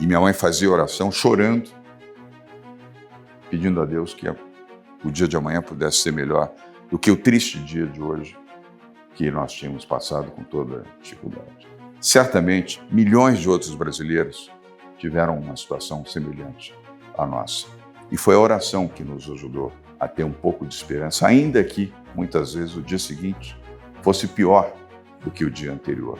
E minha mãe fazia oração chorando, pedindo a Deus que o dia de amanhã pudesse ser melhor do que o triste dia de hoje que nós tínhamos passado com toda dificuldade. Certamente, milhões de outros brasileiros tiveram uma situação semelhante à nossa. E foi a oração que nos ajudou a ter um pouco de esperança, ainda que, muitas vezes, o dia seguinte fosse pior do que o dia anterior.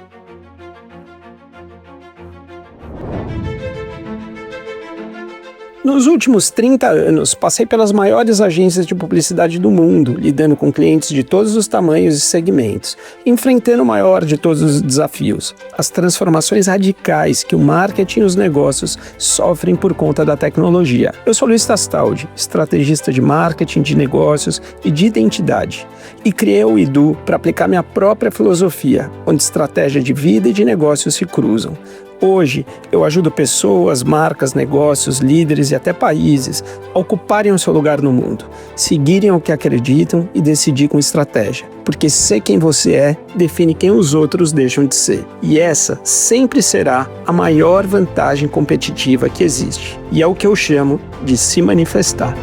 Nos últimos 30 anos, passei pelas maiores agências de publicidade do mundo, lidando com clientes de todos os tamanhos e segmentos, enfrentando o maior de todos os desafios, as transformações radicais que o marketing e os negócios sofrem por conta da tecnologia. Eu sou Luiz Tastaldi, estrategista de marketing, de negócios e de identidade, e criei o Edu para aplicar minha própria filosofia, onde estratégia de vida e de negócios se cruzam. Hoje, eu ajudo pessoas, marcas, negócios, líderes e até países a ocuparem o seu lugar no mundo, seguirem o que acreditam e decidir com estratégia. Porque ser quem você é define quem os outros deixam de ser. E essa sempre será a maior vantagem competitiva que existe. E é o que eu chamo de se manifestar.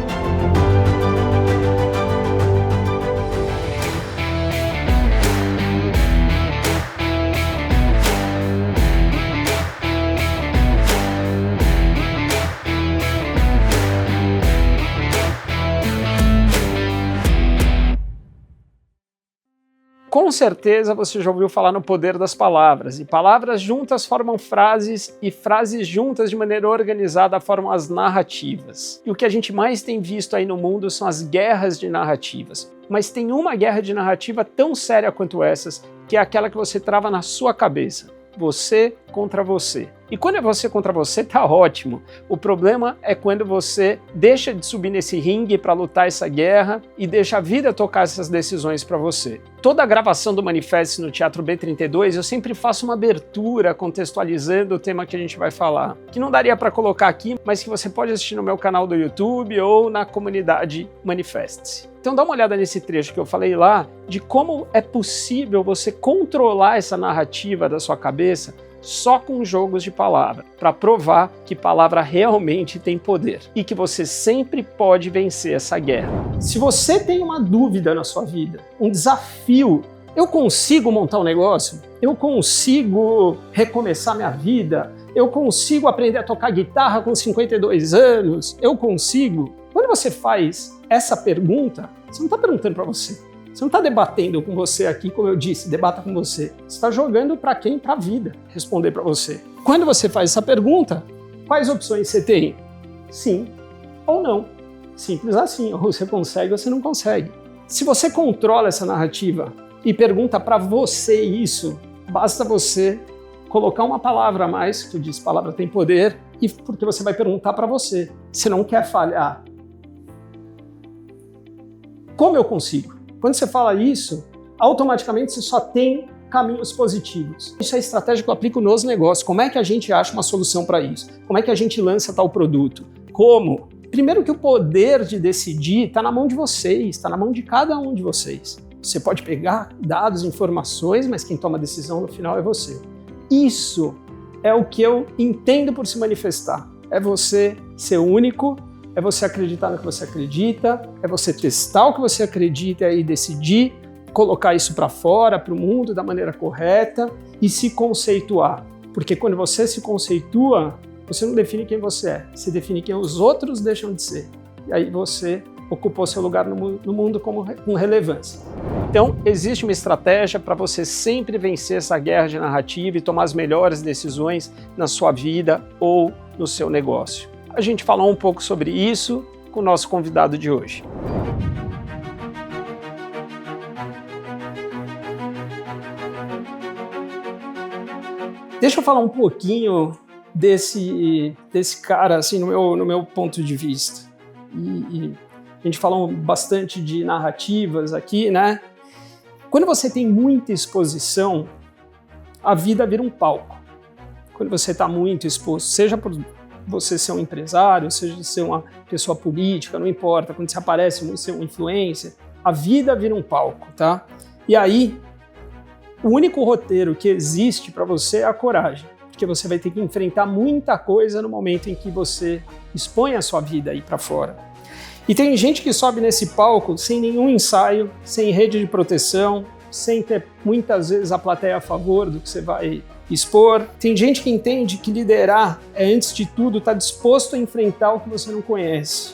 Com certeza você já ouviu falar no poder das palavras, e palavras juntas formam frases, e frases juntas de maneira organizada formam as narrativas. E o que a gente mais tem visto aí no mundo são as guerras de narrativas. Mas tem uma guerra de narrativa tão séria quanto essas, que é aquela que você trava na sua cabeça. Você contra você. E quando é você contra você, tá ótimo. O problema é quando você deixa de subir nesse ringue para lutar essa guerra e deixa a vida tocar essas decisões para você. Toda a gravação do Manifeste no Teatro B32, eu sempre faço uma abertura contextualizando o tema que a gente vai falar, que não daria para colocar aqui, mas que você pode assistir no meu canal do YouTube ou na comunidade Manifeste. Então dá uma olhada nesse trecho que eu falei lá, de como é possível você controlar essa narrativa da sua cabeça só com jogos de palavra, para provar que palavra realmente tem poder e que você sempre pode vencer essa guerra. Se você tem uma dúvida na sua vida, um desafio, eu consigo montar um negócio? Eu consigo recomeçar minha vida? Eu consigo aprender a tocar guitarra com 52 anos? Eu consigo? Quando você faz essa pergunta, você não está perguntando para você. Você não está debatendo com você aqui, como eu disse, debata com você. Você está jogando para quem? Para a vida responder para você. Quando você faz essa pergunta, quais opções você tem? Sim ou não. Simples assim. Ou você consegue ou você não consegue. Se você controla essa narrativa e pergunta para você isso, basta você colocar uma palavra a mais, que eu disse, palavra tem poder, e porque você vai perguntar para você. Você não quer falhar. Como eu consigo? Quando você fala isso, automaticamente você só tem caminhos positivos. Isso é a estratégia que eu aplico nos negócios. Como é que a gente acha uma solução para isso? Como é que a gente lança tal produto? Como? Primeiro que o poder de decidir está na mão de vocês, está na mão de cada um de vocês. Você pode pegar dados, informações, mas quem toma a decisão no final é você. Isso é o que eu entendo por se manifestar. É você ser único, é você acreditar no que você acredita, é você testar o que você acredita e decidir colocar isso para fora, para o mundo, da maneira correta e se conceituar. Porque quando você se conceitua, você não define quem você é, você define quem os outros deixam de ser. E aí você ocupou seu lugar no mundo com relevância. Então, existe uma estratégia para você sempre vencer essa guerra de narrativa e tomar as melhores decisões na sua vida ou no seu negócio. A gente falou um pouco sobre isso com o nosso convidado de hoje. Deixa eu falar um pouquinho desse cara, assim, no meu ponto de vista. E a gente falou bastante de narrativas aqui, né? Quando você tem muita exposição, a vida vira um palco. Quando você está muito exposto, seja por você ser um empresário, seja ser uma pessoa política, não importa, quando você aparece, você ser um influencer, a vida vira um palco, tá? E aí, o único roteiro que existe para você é a coragem. porque você vai ter que enfrentar muita coisa no momento em que você expõe a sua vida aí para fora. E tem gente que sobe nesse palco sem nenhum ensaio, sem rede de proteção, sem ter muitas vezes a plateia a favor do que você vai expor. Tem gente que entende que liderar é, antes de tudo, estar disposto a enfrentar o que você não conhece,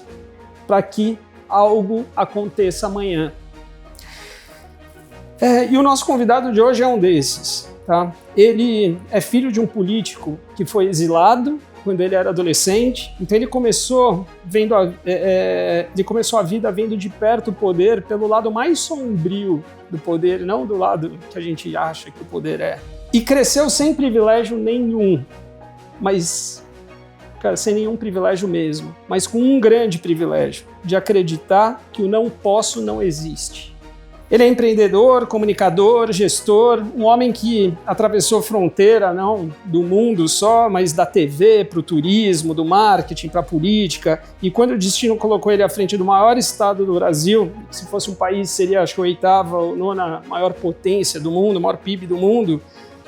para que algo aconteça amanhã. E o nosso convidado de hoje é um desses. Tá? Ele é filho de um político que foi exilado quando ele era adolescente, então ele começou a vida vendo de perto o poder pelo lado mais sombrio do poder, não do lado que a gente acha que o poder é. E cresceu sem privilégio nenhum, mas, cara, sem nenhum privilégio mesmo, mas com um grande privilégio, de acreditar que o não posso não existe. Ele é empreendedor, comunicador, gestor, um homem que atravessou fronteira não do mundo só, mas da TV para o turismo, do marketing para a política. E quando o destino colocou ele à frente do maior estado do Brasil, se fosse um país seria acho que a 8ª ou 9ª maior potência do mundo, o maior PIB do mundo,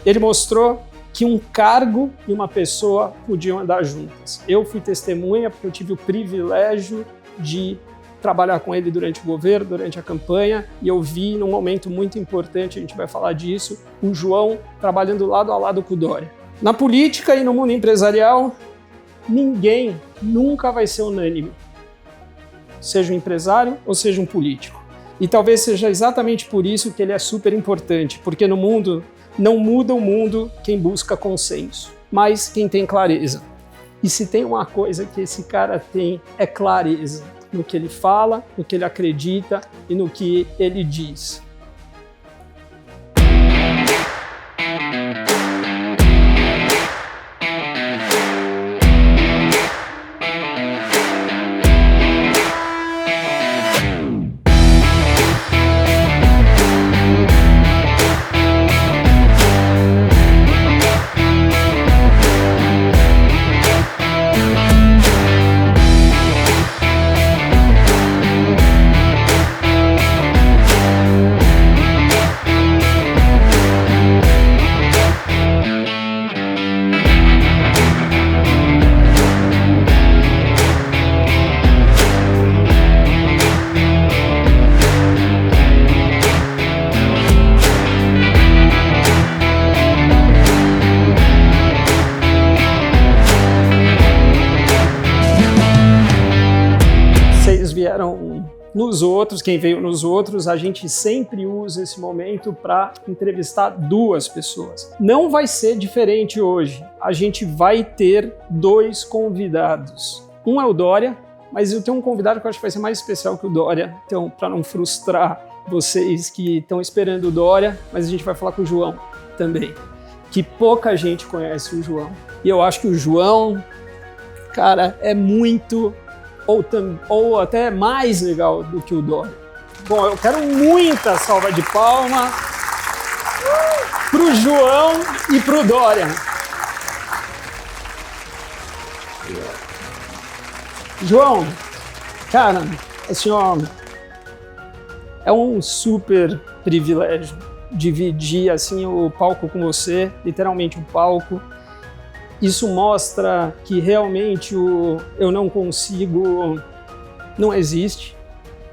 ele mostrou que um cargo e uma pessoa podiam andar juntas. Eu fui testemunha porque eu tive o privilégio de trabalhar com ele durante o governo, durante a campanha, e eu vi num momento muito importante, a gente vai falar disso, o João trabalhando lado a lado com o Dória. Na política e no mundo empresarial, ninguém nunca vai ser unânime, seja um empresário ou seja um político. E talvez seja exatamente por isso que ele é super importante, porque no mundo não muda o mundo quem busca consenso, mas quem tem clareza. E se tem uma coisa que esse cara tem, é clareza no que ele fala, no que ele acredita e no que ele diz. Nos outros, quem veio nos outros, a gente sempre usa esse momento para entrevistar duas pessoas. Não vai ser diferente hoje. A gente vai ter dois convidados. Um é o Dória, mas eu tenho um convidado que eu acho que vai ser mais especial que o Dória. Então, para não frustrar vocês que estão esperando o Dória, mas a gente vai falar com o João também, que pouca gente conhece o João. E eu acho que o João, cara, é muito ou até mais legal do que o Dória. Bom, eu quero muita salva de palmas pro João e pro Dória. João, cara, assim, ó, é um super privilégio dividir assim o palco com você, literalmente o palco. Isso mostra que realmente o eu não consigo não existe,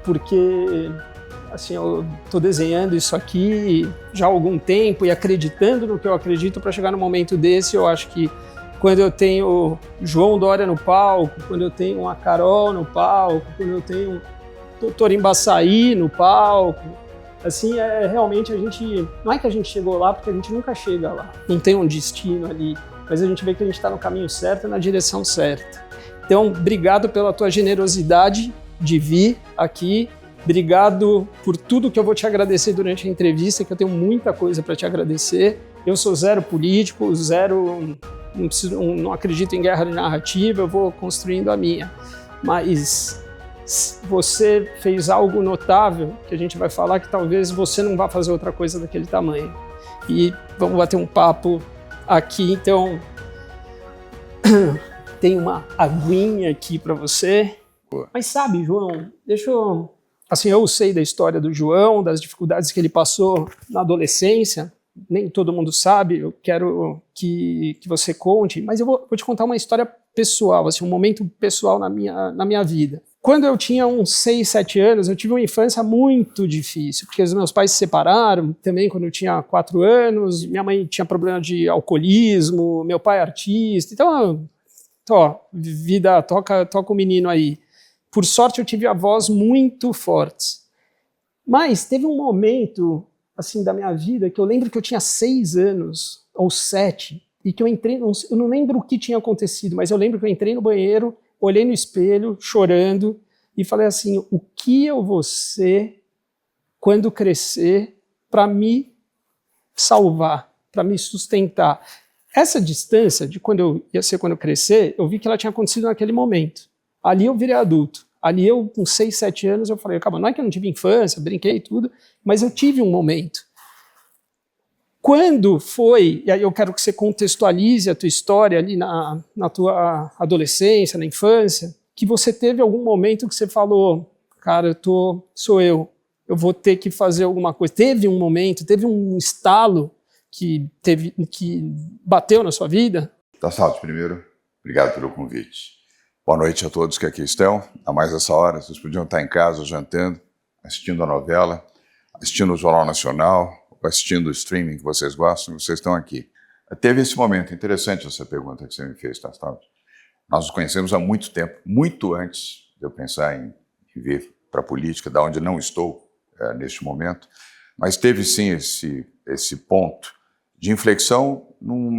porque assim, eu estou desenhando isso aqui já há algum tempo e acreditando no que eu acredito para chegar no momento desse. Eu acho que quando eu tenho João Dória no palco, quando eu tenho a Carol no palco, quando eu tenho o Dr. Embaçaí no palco, assim, realmente a gente, não é que a gente chegou lá, porque a gente nunca chega lá, não tem um destino ali, mas a gente vê que a gente está no caminho certo e na direção certa. Então, obrigado pela tua generosidade de vir aqui, obrigado por tudo que eu vou te agradecer durante a entrevista, que eu tenho muita coisa para te agradecer. Eu sou zero político, zero, não acredito em guerra de narrativa, eu vou construindo a minha. Mas você fez algo notável, que a gente vai falar que talvez você não vá fazer outra coisa daquele tamanho. E vamos bater um papo aqui, então tem uma aguinha aqui para você. Boa. Mas sabe, João, assim, eu sei da história do João, das dificuldades que ele passou na adolescência, nem todo mundo sabe, eu quero que você conte, mas eu vou te contar uma história pessoal, assim, um momento pessoal na minha vida. Quando eu tinha uns 6, 7 anos, eu tive uma infância muito difícil, porque os meus pais se separaram também quando eu tinha 4 anos, minha mãe tinha problema de alcoolismo, meu pai é artista, então, vida, toca o menino aí. Por sorte, eu tive avós muito fortes. Mas teve um momento, assim, da minha vida, que eu lembro que eu tinha 6 anos, ou 7, e que eu entrei, eu não lembro o que tinha acontecido, mas eu lembro que eu entrei no banheiro, olhei no espelho, chorando, e falei assim, o que eu vou ser quando crescer para me salvar, para me sustentar? Essa distância de quando eu ia ser quando eu crescer, eu vi que ela tinha acontecido naquele momento. Ali eu virei adulto. Ali eu, com 6, 7 anos, eu falei, calma, não é que eu não tive infância, brinquei e tudo, mas eu tive um momento. Quando foi, e aí eu quero que você contextualize a tua história ali na tua adolescência, na infância, que você teve algum momento que você falou, cara, sou eu vou ter que fazer alguma coisa. Teve um momento, teve um estalo que bateu na sua vida? Tassalto, primeiro, obrigado pelo convite. Boa noite a todos que aqui estão. A mais essa hora, vocês podiam estar em casa jantando, assistindo a novela, assistindo o Jornal Nacional, assistindo o streaming que vocês gostam, vocês estão aqui. Teve esse momento, interessante essa pergunta que você me fez, Tassalto. Nós nos conhecemos há muito tempo, muito antes de eu pensar em vir para a política, da onde não estou neste momento, mas teve sim esse ponto de inflexão num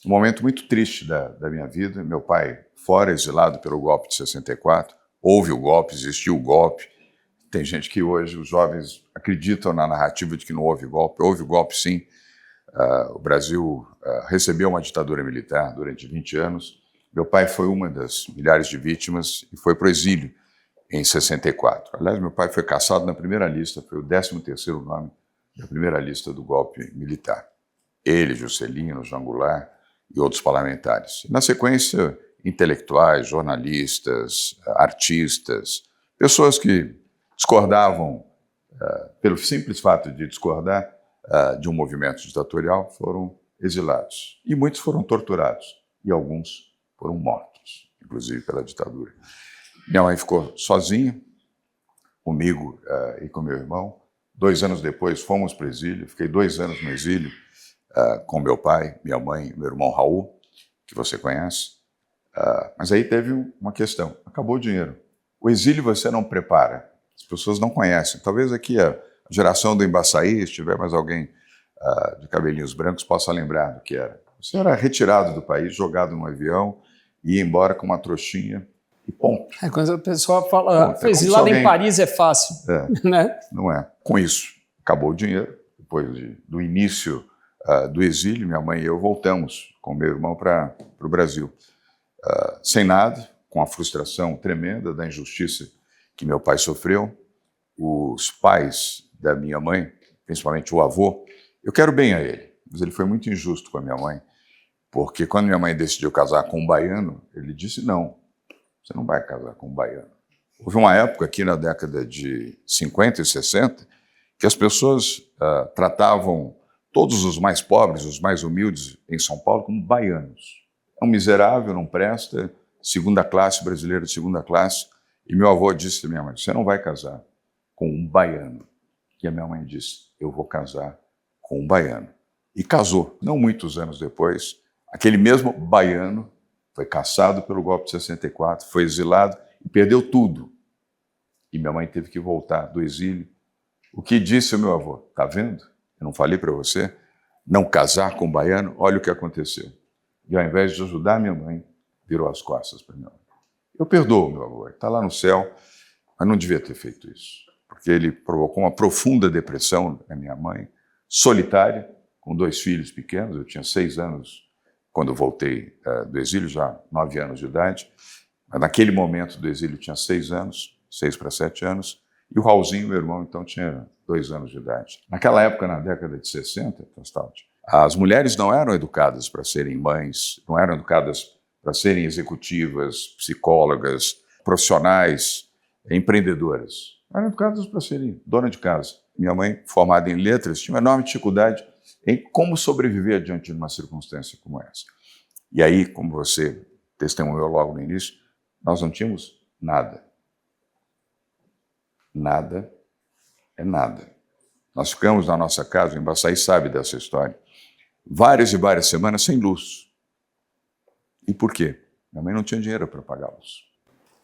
momento muito triste da minha vida. Meu pai fora, exilado pelo golpe de 64, houve o golpe, existiu o golpe. Tem gente que hoje, os jovens, acreditam na narrativa de que não houve o golpe sim. O Brasil recebeu uma ditadura militar durante 20 anos. Meu pai foi uma das milhares de vítimas e foi para o exílio em 64. Aliás, meu pai foi caçado na primeira lista, foi o 13º nome da primeira lista do golpe militar. Ele, Juscelino, João Goulart e outros parlamentares. Na sequência, intelectuais, jornalistas, artistas, pessoas que discordavam, pelo simples fato de discordar de um movimento ditatorial, foram exilados. E muitos foram torturados, e alguns foram mortos, inclusive pela ditadura. Minha mãe ficou sozinha, comigo e com meu irmão. 2 anos depois fomos para o exílio, fiquei 2 anos no exílio com meu pai, minha mãe e meu irmão Raul, que você conhece. Mas aí teve uma questão, acabou o dinheiro. O exílio você não prepara, as pessoas não conhecem. Talvez aqui a geração do Embaçaí, se tiver mais alguém de cabelinhos brancos, possa lembrar do que era. Você era retirado do país, jogado num avião, ia embora com uma trouxinha e ponto. Quando a pessoa fala, exilado em Paris é fácil. Né? Não é. Com isso, acabou o dinheiro. Depois do início do exílio, minha mãe e eu voltamos com meu irmão para o Brasil. Sem nada, com a frustração tremenda da injustiça que meu pai sofreu. Os pais da minha mãe, principalmente o avô, eu quero bem a ele, mas ele foi muito injusto com a minha mãe, porque quando minha mãe decidiu casar com um baiano, ele disse não. Você não vai casar com um baiano. Houve uma época aqui na década de 50 e 60 que as pessoas tratavam todos os mais pobres, os mais humildes em São Paulo como baianos. É um miserável, não presta, segunda classe, brasileiro de segunda classe. E meu avô disse à minha mãe, você não vai casar com um baiano. E a minha mãe disse, eu vou casar com um baiano. E casou. Não muitos anos depois, aquele mesmo baiano foi caçado pelo golpe de 64, foi exilado e perdeu tudo. E minha mãe teve que voltar do exílio. O que disse o meu avô? Tá vendo? Eu não falei para você? Não casar com um baiano? Olha o que aconteceu. E ao invés de ajudar minha mãe, virou as costas para minha mãe. Eu perdoo meu avô, está lá no céu, mas não devia ter feito isso. Porque ele provocou uma profunda depressão na minha mãe, solitária, com 2 filhos pequenos. Eu tinha 6 anos quando eu voltei do exílio, já 9 anos de idade. Mas naquele momento do exílio tinha 6 anos, 6 para 7 anos, e o Raulzinho, meu irmão, então tinha 2 anos de idade. Naquela época, na década de 60, as mulheres não eram educadas para serem mães, não eram educadas para serem executivas, psicólogas, profissionais, empreendedoras. Eram educadas para serem dona de casa. Minha mãe, formada em letras, tinha uma enorme dificuldade em como sobreviver diante de uma circunstância como essa. E aí, como você testemunhou logo no início, nós não tínhamos nada. Nada é nada. Nós ficamos na nossa casa, o Embaçaí sabe dessa história, várias e várias semanas sem luz. E por quê? Minha mãe não tinha dinheiro para pagar a luz.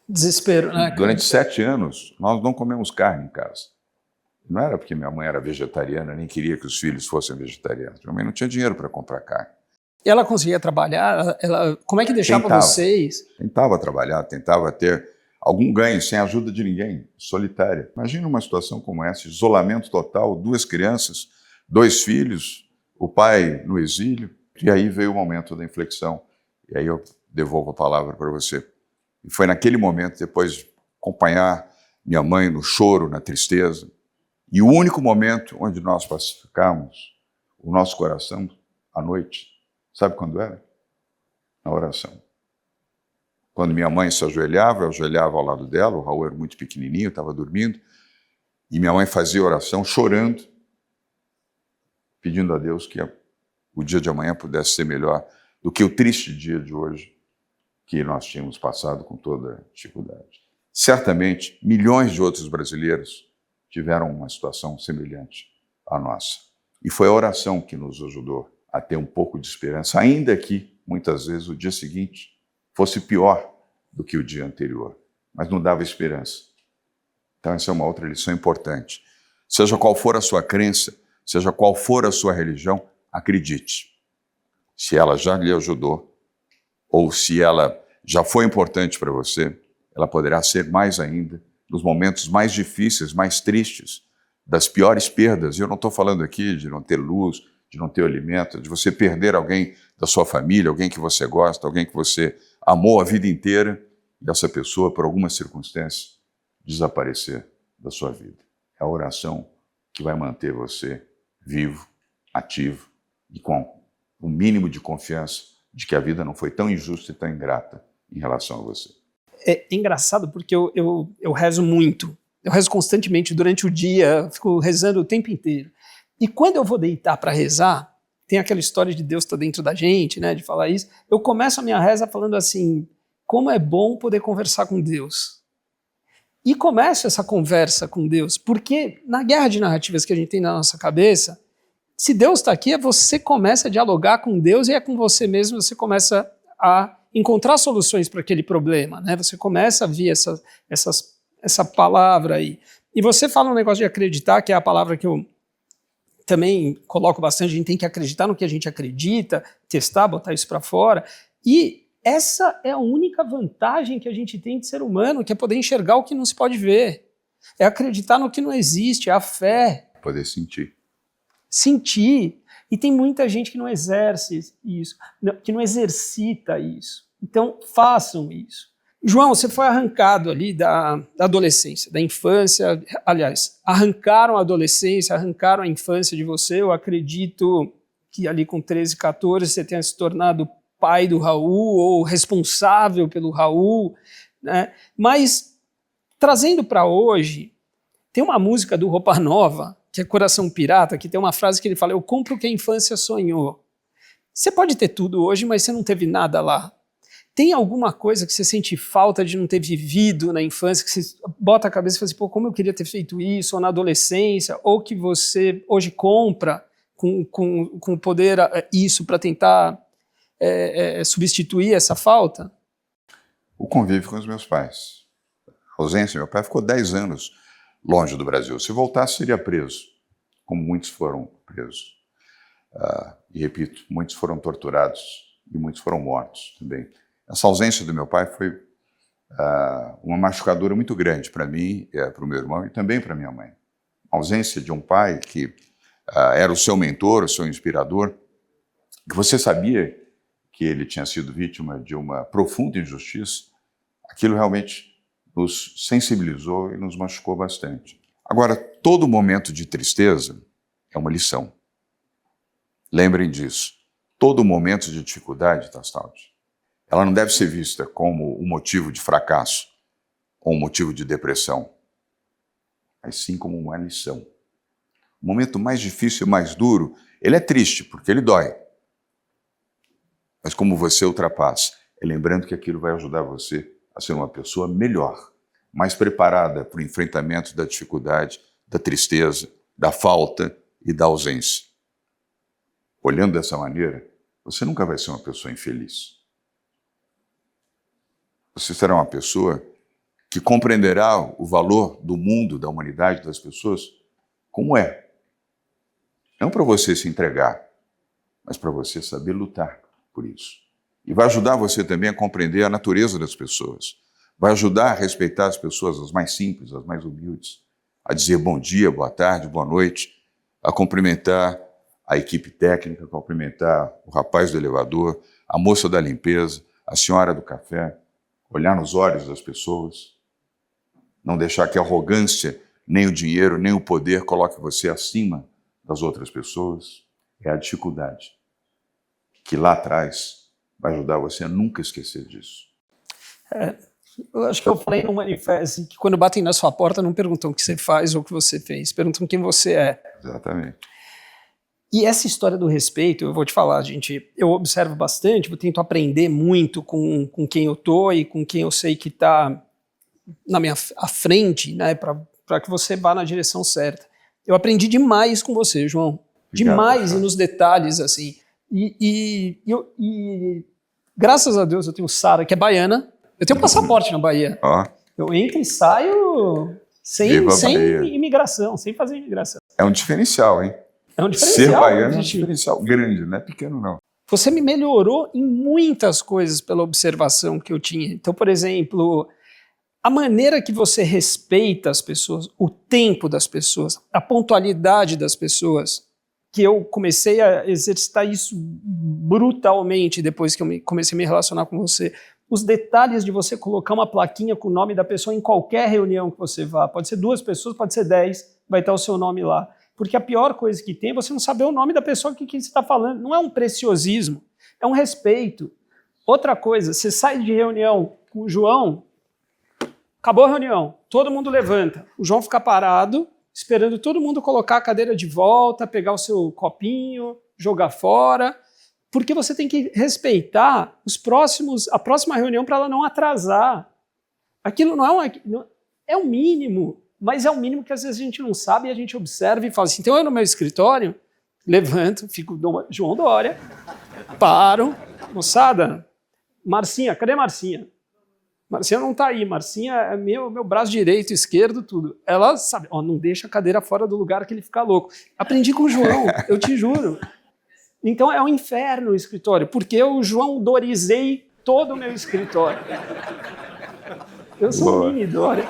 Desespero, né? Durante 7 anos, nós não comemos carne em casa. Não era porque minha mãe era vegetariana, nem queria que os filhos fossem vegetarianos. Minha mãe não tinha dinheiro para comprar carne. E ela conseguia trabalhar? Como é que deixava vocês? Tentava trabalhar, tentava ter algum ganho sem a ajuda de ninguém, solitária. Imagina uma situação como essa, isolamento total, 2 crianças, 2 filhos, o pai no exílio. E aí veio o momento da inflexão. E aí eu devolvo a palavra para você. E foi naquele momento, depois de acompanhar minha mãe no choro, na tristeza, e o único momento onde nós pacificamos o nosso coração à noite, sabe quando era? Na oração. Quando minha mãe se ajoelhava, eu ajoelhava ao lado dela, o Raul era muito pequenininho, estava dormindo, e minha mãe fazia oração chorando, pedindo a Deus que o dia de amanhã pudesse ser melhor do que o triste dia de hoje, que nós tínhamos passado com toda dificuldade. Certamente, milhões de outros brasileiros tiveram uma situação semelhante à nossa. E foi a oração que nos ajudou a ter um pouco de esperança, ainda que, muitas vezes, o dia seguinte fosse pior do que o dia anterior, mas não dava esperança. Então, essa é uma outra lição importante. Seja qual for a sua crença, seja qual for a sua religião, acredite. Se ela já lhe ajudou, ou se ela já foi importante para você, ela poderá ser mais ainda nos momentos mais difíceis, mais tristes, das piores perdas. E eu não estou falando aqui de não ter luz, de não ter alimento, de você perder alguém da sua família, alguém que você gosta, alguém que você amou a vida inteira, e essa pessoa, por alguma circunstância, desaparecer da sua vida. É a oração que vai manter você vivo, ativo e com o mínimo de confiança de que a vida não foi tão injusta e tão ingrata em relação a você. É engraçado porque eu rezo muito. Eu rezo constantemente durante o dia, fico rezando o tempo inteiro. E quando eu vou deitar para rezar, tem aquela história de Deus estar dentro da gente, né, de falar isso. Eu começo a minha reza falando assim, como é bom poder conversar com Deus. E começo essa conversa com Deus, porque na guerra de narrativas que a gente tem na nossa cabeça, se Deus está aqui, você começa a dialogar com Deus e é com você mesmo, você começa a encontrar soluções para aquele problema, né? Você começa a ver essa palavra aí. E você fala um negócio de acreditar, que é a palavra que eu também coloco bastante, a gente tem que acreditar no que a gente acredita, testar, botar isso para fora. E essa é a única vantagem que a gente tem de ser humano, que é poder enxergar o que não se pode ver. É acreditar no que não existe, é a fé. Poder sentir. Sentir. E tem muita gente que não exerce isso, que não exercita isso. Então, façam isso. João, você foi arrancado ali da adolescência, da infância. Aliás, arrancaram a adolescência, arrancaram a infância de você. Eu acredito que ali com 13, 14 você tenha se tornado pai do Raul ou responsável pelo Raul, né? Mas, trazendo para hoje, tem uma música do Roupa Nova, que é Coração Pirata, que tem uma frase que ele fala, eu compro o que a infância sonhou. Você pode ter tudo hoje, mas você não teve nada lá. Tem alguma coisa que você sente falta de não ter vivido na infância, que você bota a cabeça e fala assim, pô, como eu queria ter feito isso, ou na adolescência, ou que você hoje compra com poder isso para tentar substituir essa falta? O convívio com os meus pais. A ausência, meu pai ficou 10 anos longe do Brasil. Se voltasse, seria preso, como muitos foram presos. E repito, muitos foram torturados e muitos foram mortos também. Essa ausência do meu pai foi uma machucadora muito grande para mim, para o meu irmão e também para minha mãe. A ausência de um pai que era o seu mentor, o seu inspirador, que você sabia que ele tinha sido vítima de uma profunda injustiça, aquilo realmente nos sensibilizou e nos machucou bastante. Agora, todo momento de tristeza é uma lição. Lembrem disso. Todo momento de dificuldade, Tastaldi, ela não deve ser vista como um motivo de fracasso ou um motivo de depressão, mas sim como uma lição. O momento mais difícil e mais duro Ele é triste, porque ele dói. Mas como você ultrapassa? É lembrando que aquilo vai ajudar você a ser uma pessoa melhor, mais preparada para o enfrentamento da dificuldade, da tristeza, da falta e da ausência. Olhando dessa maneira, você nunca vai ser uma pessoa infeliz. Você será uma pessoa que compreenderá o valor do mundo, da humanidade, das pessoas, como é. Não para você se entregar, mas para você saber lutar por isso. E vai ajudar você também a compreender a natureza das pessoas. Vai ajudar a respeitar as pessoas, as mais simples, as mais humildes. A dizer bom dia, boa tarde, boa noite. A cumprimentar a equipe técnica, a cumprimentar o rapaz do elevador, a moça da limpeza, a senhora do café. Olhar nos olhos das pessoas. Não deixar que a arrogância, nem o dinheiro, nem o poder coloque você acima das outras pessoas. É a dificuldade que lá atrás vai ajudar você a nunca esquecer disso. Eu acho que eu falei no manifesto que quando batem na sua porta não perguntam o que você faz ou o que você fez, perguntam quem você é. Exatamente. E essa história do respeito, eu vou te falar, gente, eu observo bastante, eu tento aprender muito com quem eu tô e com quem eu sei que está na minha à frente, né, para que você vá na direção certa. Eu aprendi demais com você, João. Demais, e nos detalhes, assim. E graças a Deus eu tenho Sara, que é baiana. Eu tenho passaporte na Bahia. Eu entro e saio sem imigração, sem fazer imigração. É um diferencial, hein? É um diferencial. Ser baiano é um diferencial grande, não é pequeno, não. Você me melhorou em muitas coisas pela observação que eu tinha. Então, por exemplo, a maneira que você respeita as pessoas, o tempo das pessoas, a pontualidade das pessoas, que eu comecei a exercitar isso brutalmente depois que eu comecei a me relacionar com você. Os detalhes de você colocar uma plaquinha com o nome da pessoa em qualquer reunião que você vá. Pode ser 2 pessoas, pode ser 10, vai estar o seu nome lá. Porque a pior coisa que tem é você não saber o nome da pessoa que você está falando. Não é um preciosismo, é um respeito. Outra coisa, você sai de reunião com o João, acabou a reunião, todo mundo levanta, o João fica parado, esperando todo mundo colocar a cadeira de volta, pegar o seu copinho, jogar fora, porque você tem que respeitar a próxima reunião para ela não atrasar. Aquilo não é o mínimo, mas é o mínimo que às vezes a gente não sabe e a gente observa e fala assim, então eu no meu escritório, levanto, fico João Dória, paro, moçada, Marcinha, cadê Marcinha? Marcinha não está aí, Marcinha é meu braço direito, esquerdo, tudo. Ela sabe, não deixa a cadeira fora do lugar que ele fica louco. Aprendi com o João, eu te juro. Então é um inferno o escritório, porque eu João Dorizei todo o meu escritório. Eu sou um mini Dória.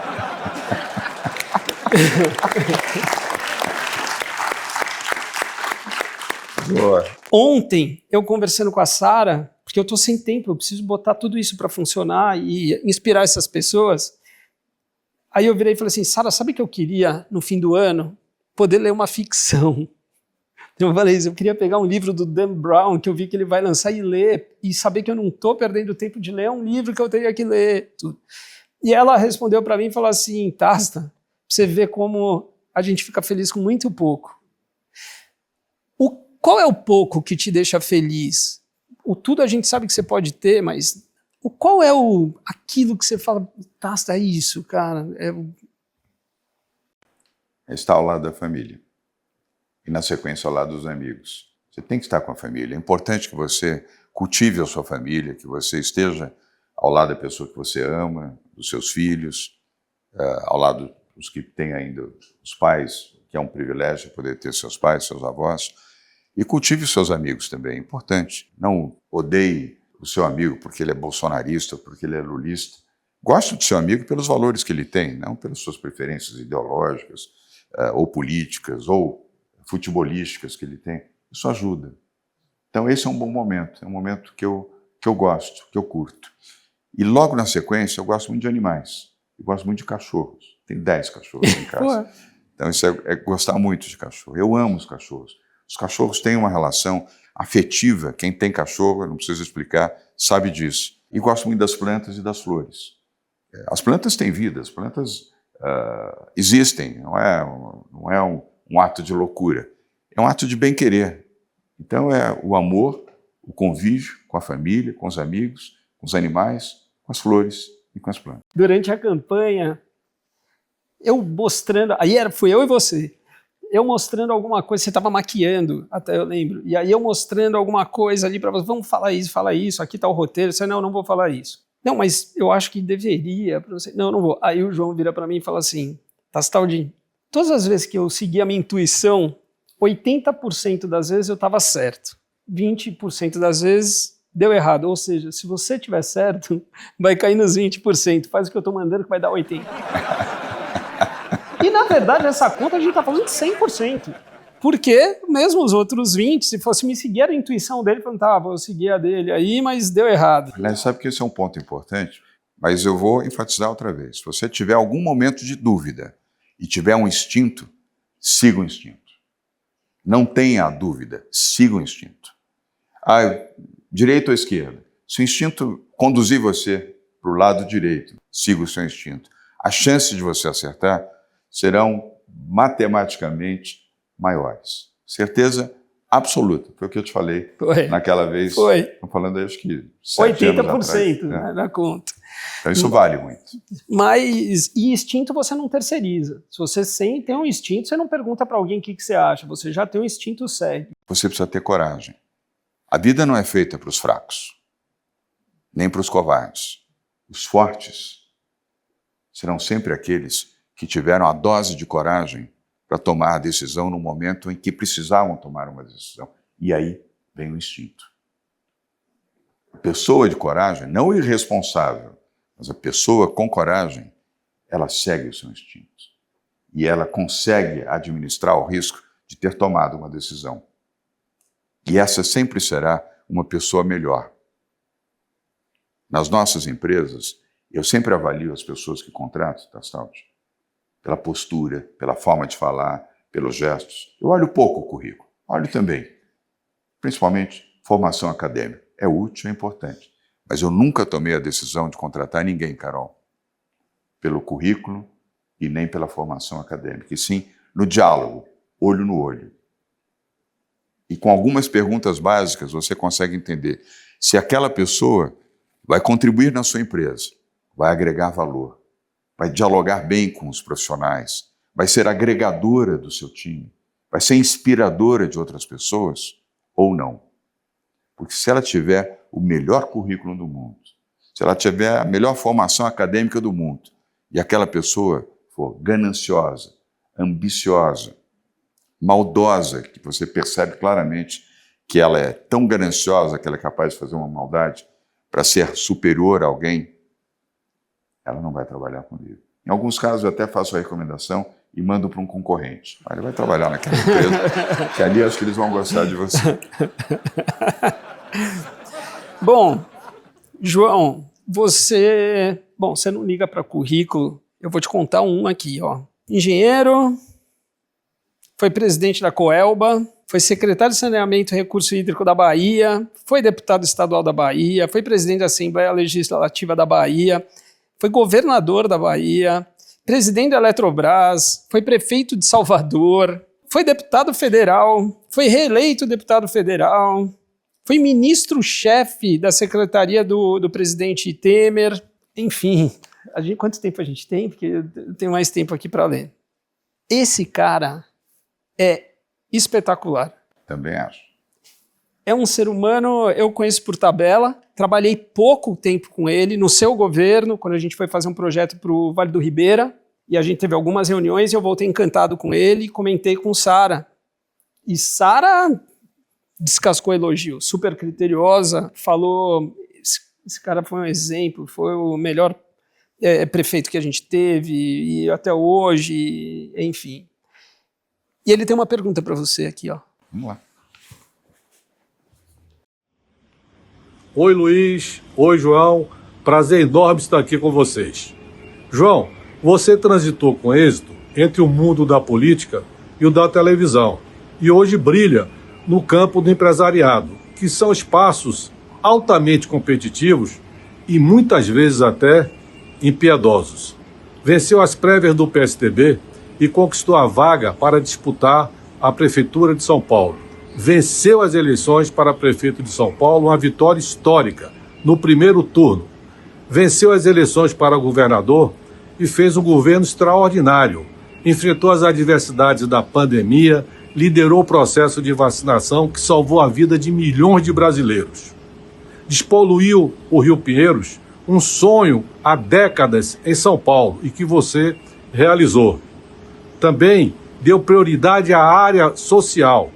Boa. Ontem, eu conversando com a Sara, porque eu estou sem tempo, eu preciso botar tudo isso para funcionar e inspirar essas pessoas. Aí eu virei e falei assim, Sara, sabe o que eu queria no fim do ano? Poder ler uma ficção. Então eu falei isso, eu queria pegar um livro do Dan Brown, que eu vi que ele vai lançar e ler, e saber que eu não estou perdendo tempo de ler um livro que eu teria que ler. Tudo. E ela respondeu para mim e falou assim, Tasta, você vê como a gente fica feliz com muito pouco. Qual é o pouco que te deixa feliz? O tudo a gente sabe que você pode ter, mas qual é aquilo que você fala, Tasta, é isso, cara? Estar ao lado da família. E na sequência ao lado dos amigos. Você tem que estar com a família. É importante que você cultive a sua família, que você esteja ao lado da pessoa que você ama, dos seus filhos, ao lado dos que têm ainda os pais, que é um privilégio poder ter seus pais, seus avós. E cultive os seus amigos também, é importante. Não odeie o seu amigo porque ele é bolsonarista, porque ele é lulista. Goste do seu amigo pelos valores que ele tem, não pelas suas preferências ideológicas, ou políticas, ou futebolísticas que ele tem. Isso ajuda. Então esse é um bom momento, é um momento que eu gosto, que eu curto. E logo na sequência eu gosto muito de animais, eu gosto muito de cachorros. Tem 10 cachorros em casa. Então isso é gostar muito de cachorro. Eu amo os cachorros. Os cachorros têm uma relação afetiva. Quem tem cachorro, não preciso explicar, sabe disso. E gosto muito das plantas e das flores. As plantas têm vida, as plantas existem, não é um ato de loucura. É um ato de bem-querer. Então é o amor, o convívio com a família, com os amigos, com os animais, com as flores e com as plantas. Durante a campanha, eu mostrando, fui eu e você, eu mostrando alguma coisa, você estava maquiando, até eu lembro, e aí eu mostrando alguma coisa ali para você, vamos falar isso, aqui está o roteiro, você, não vou falar isso. Não, mas eu acho que deveria, pra você, não vou. Aí o João vira para mim e fala assim, Tastaldin, todas as vezes que eu segui a minha intuição, 80% das vezes eu estava certo, 20% das vezes deu errado, ou seja, se você tiver certo, vai cair nos 20%, faz o que eu estou mandando que vai dar 80%. E na verdade essa conta a gente está falando de 100%, porque mesmo os outros 20%, se fosse me seguir a intuição dele, falando, tá, vou seguir a dele aí, mas deu errado. Aliás, sabe que esse é um ponto importante, mas eu vou enfatizar outra vez. Se você tiver algum momento de dúvida e tiver um instinto, siga o instinto. Não tenha a dúvida, siga o instinto. Direita ou esquerda? Se o instinto conduzir você para o lado direito, siga o seu instinto. As chances de você acertar serão matematicamente maiores. Certeza absoluta. Foi o que eu te falei naquela vez. Foi. Estou falando, acho que 7 anos atrás. 80%, né, na conta. Então isso vale muito. Mas, e instinto você não terceiriza. Se você tem um instinto, você não pergunta para alguém o que você acha. Você já tem um instinto segue. Você precisa ter coragem. A vida não é feita para os fracos, nem para os covardes. Os fortes serão sempre aqueles que tiveram a dose de coragem para tomar a decisão no momento em que precisavam tomar uma decisão. E aí vem o instinto. A pessoa de coragem, não o irresponsável, mas a pessoa com coragem, ela segue o seu instinto. E ela consegue administrar o risco de ter tomado uma decisão. E essa sempre será uma pessoa melhor. Nas nossas empresas, eu sempre avalio as pessoas que contrato, Tastaldin, pela postura, pela forma de falar, pelos gestos. Eu olho pouco o currículo, olho também, principalmente formação acadêmica. É útil, é importante. Mas eu nunca tomei a decisão de contratar ninguém, Carol, pelo currículo e nem pela formação acadêmica, e sim no diálogo, olho no olho. E com algumas perguntas básicas você consegue entender se aquela pessoa vai contribuir na sua empresa, vai agregar valor, vai dialogar bem com os profissionais, vai ser agregadora do seu time, vai ser inspiradora de outras pessoas ou não. Porque se ela tiver o melhor currículo do mundo, se ela tiver a melhor formação acadêmica do mundo e aquela pessoa for gananciosa, ambiciosa, maldosa, que você percebe claramente que ela é tão gananciosa que ela é capaz de fazer uma maldade para ser superior a alguém, ela não vai trabalhar comigo. Em alguns casos eu até faço a recomendação e mando para um concorrente. Ele vai trabalhar naquela empresa, que ali eu acho que eles vão gostar de você. Bom, João, você não liga para currículo, eu vou te contar um aqui, ó. Engenheiro, foi presidente da Coelba, foi secretário de Saneamento e Recurso Hídrico da Bahia, foi deputado estadual da Bahia, foi presidente da Assembleia Legislativa da Bahia, foi governador da Bahia, presidente da Eletrobras, foi prefeito de Salvador, foi deputado federal, foi reeleito deputado federal, foi ministro-chefe da secretaria do presidente Temer, enfim. Quanto tempo a gente tem? Porque eu tenho mais tempo aqui para ler. Esse cara é espetacular. Também acho. É um ser humano, eu conheço por tabela, trabalhei pouco tempo com ele no seu governo, quando a gente foi fazer um projeto para o Vale do Ribeira, e a gente teve algumas reuniões e eu voltei encantado com ele e comentei com Sara. E Sara descascou elogio, super criteriosa, falou, esse cara foi um exemplo, foi o melhor prefeito que a gente teve, e até hoje, enfim. E ele tem uma pergunta para você aqui, ó. Vamos lá. Oi, Luiz. Oi, João. Prazer enorme estar aqui com vocês. João, você transitou com êxito entre o mundo da política e o da televisão e hoje brilha no campo do empresariado, que são espaços altamente competitivos e muitas vezes até impiedosos. Venceu as prévias do PSDB e conquistou a vaga para disputar a Prefeitura de São Paulo. venceu as eleições para prefeito de São Paulo, uma vitória histórica no primeiro turno. Venceu as eleições para governador e fez um governo extraordinário. Enfrentou as adversidades da pandemia, liderou o processo de vacinação que salvou a vida de milhões de brasileiros. Despoluiu o Rio Pinheiros, um sonho há décadas em São Paulo e que você realizou. Também deu prioridade à área social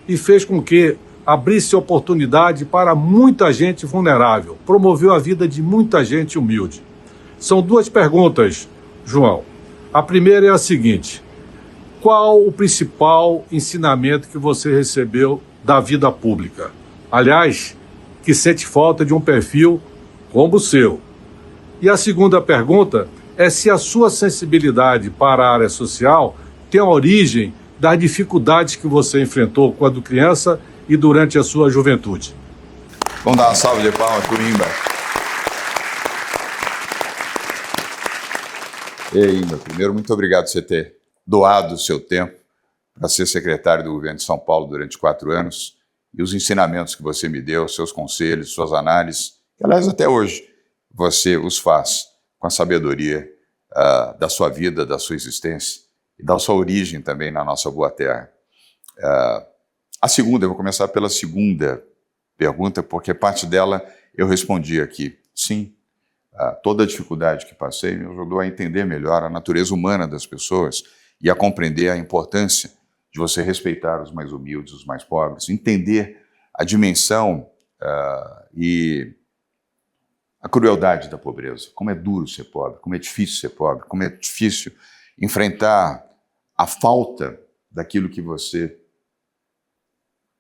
e fez com que abrisse oportunidade para muita gente vulnerável, promoveu a vida de muita gente humilde. São duas perguntas, João. A primeira é a seguinte: qual o principal ensinamento que você recebeu da vida pública? Aliás, que sente falta de um perfil como o seu. E a segunda pergunta é se a sua sensibilidade para a área social tem a origem das dificuldades que você enfrentou quando criança e durante a sua juventude. Vamos dar uma salva de palmas para o Imba. Ei, Imba, primeiro, muito obrigado por você ter doado o seu tempo para ser secretário do governo de São Paulo durante 4 anos e os ensinamentos que você me deu, seus conselhos, suas análises, que, aliás, até hoje você os faz com a sabedoria da sua vida, da sua existência e da sua origem também na nossa boa terra. A segunda, eu vou começar pela segunda pergunta, porque parte dela eu respondi aqui. Sim, toda a dificuldade que passei me ajudou a entender melhor a natureza humana das pessoas e a compreender a importância de você respeitar os mais humildes, os mais pobres, entender a dimensão e a crueldade da pobreza, como é duro ser pobre, como é difícil ser pobre, como é difícil enfrentar a falta daquilo que você